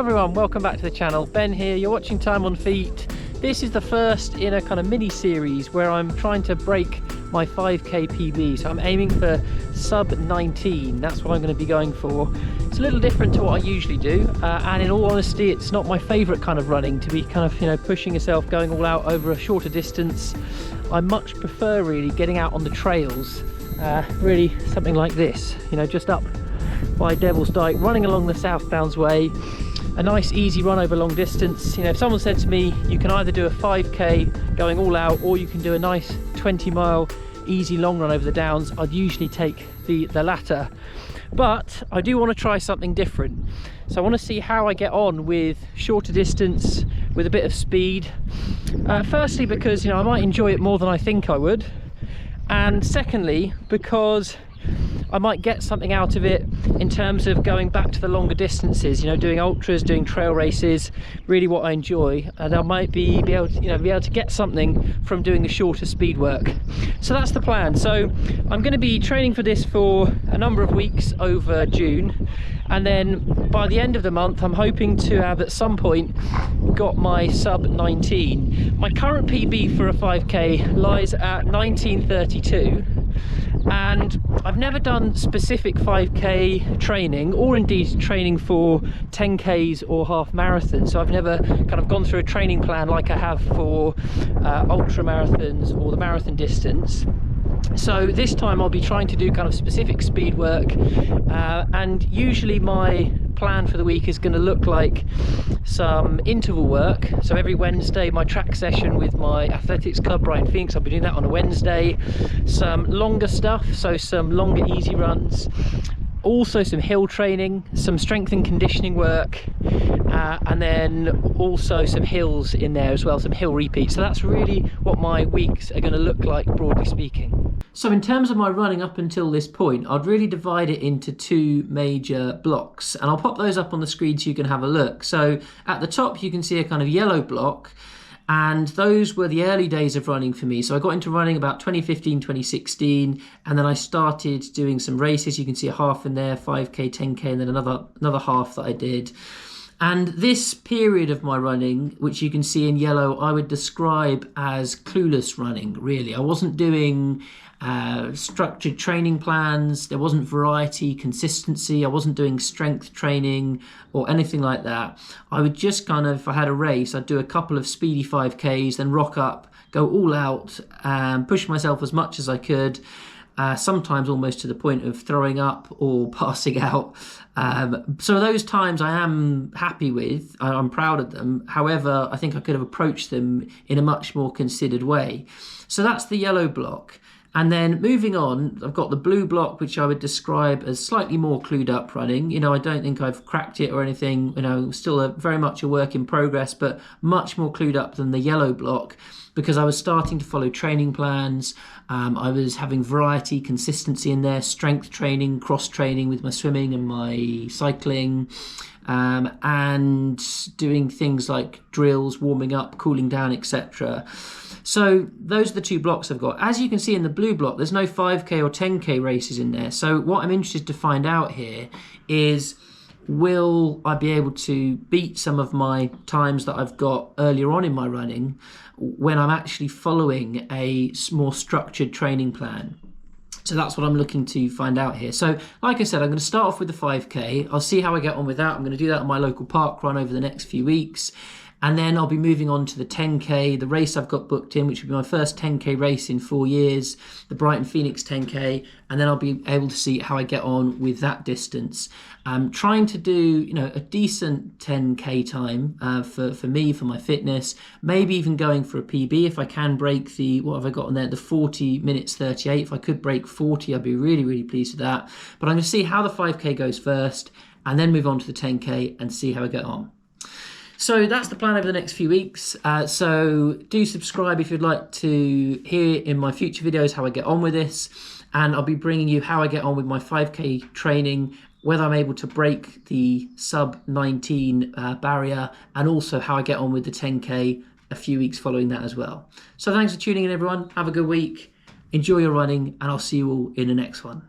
everyone, welcome back to the channel. Ben here, you're watching Time on Feet. This is the first in a kind of mini series where I'm trying to break my 5k PB. So I'm aiming for sub 19, that's what I'm going to be going for. It's a little different to what I usually do, and in all honesty it's not my favourite kind of running, to be kind of, you know, pushing yourself, going all out over a shorter distance. I much prefer really getting out on the trails, really something like this, you know, just up by Devil's Dyke, running along the South Downs Way. A nice easy run over long distance. You know, if someone said to me you can either do a 5k going all out or you can do a nice 20-mile easy long run over the downs, I'd usually take the latter. But I do want to try something different, so I want to see how I get on with shorter distance with a bit of speed. Firstly because, you know, I might enjoy it more than I think I would, and secondly because I might get something out of it in terms of going back to the longer distances, you know, doing ultras, doing trail races, really what I enjoy, and I might be able to get something from doing the shorter speed work. So that's the plan. So I'm going to be training for this for a number of weeks over June, and then by the end of the month I'm hoping to have at some point got my sub 19. My current PB for a 5k lies at 19:32. And I've never done specific 5k training, or indeed training for 10ks or half marathons, so I've never kind of gone through a training plan like I have for ultra marathons or the marathon distance. So this time I'll be trying to do kind of specific speed work, and usually my plan for the week is going to look like some interval work. So every Wednesday my track session with my athletics club Brighton, I'll be doing that on a Wednesday. Some longer stuff, so some longer easy runs, also some hill training, some strength and conditioning work, and then also some hills in there as well, some hill repeats. So that's really what my weeks are going to look like, broadly speaking. So in terms of my running up until this point, I'd really divide it into two major blocks, and I'll pop those up on the screen so you can have a look. So at the top you can see a kind of yellow block, and those were the early days of running for me. So I got into running about 2015, 2016, and then I started doing some races. You can see a half in there, 5k, 10k, and then another half that I did. And this period of my running, which you can see in yellow, I would describe as clueless running, really. I wasn't doing structured training plans, there wasn't variety, consistency, I wasn't doing strength training or anything like that. I would just kind of, if I had a race, I'd do a couple of speedy 5ks, then rock up, go all out, push myself as much as I could, sometimes almost to the point of throwing up or passing out. So those times I am happy with, I'm proud of them. However, I think I could have approached them in a much more considered way. So that's the yellow block. And then moving on, I've got the blue block, which I would describe as slightly more clued up running. You know, I don't think I've cracked it or anything, you know, still very much a work in progress, but much more clued up than the yellow block, because I was starting to follow training plans. I was having variety, consistency in there, strength training, cross training with my swimming and my cycling, and doing things like drills, warming up, cooling down, etc. So those are the two blocks I've got. As you can see in the blue block, there's no 5k or 10k races in there. So what I'm interested to find out here is, will I be able to beat some of my times that I've got earlier on in my running when I'm actually following a more structured training plan? So that's what I'm looking to find out here. So like I said, I'm going to start off with the 5k. I'll see how I get on with that. I'm going to do that on my local park run over the next few weeks. And then I'll be moving on to the 10k, the race I've got booked in, which will be my first 10k race in 4 years, the Brighton 10k, and then I'll be able to see how I get on with that distance. I'm trying to do, you know, a decent 10k time for me, for my fitness, maybe even going for a PB if I can break the, what have I got on there, the 40 minutes 38. If I could break 40, I'd be really, really pleased with that. But I'm going to see how the 5k goes first, and then move on to the 10k and see how I get on. So that's the plan over the next few weeks. So do subscribe if you'd like to hear in my future videos how I get on with this. And I'll be bringing you how I get on with my 5k training, whether I'm able to break the sub 19 barrier, and also how I get on with the 10k a few weeks following that as well. So thanks for tuning in, everyone. Have a good week. Enjoy your running, and I'll see you all in the next one.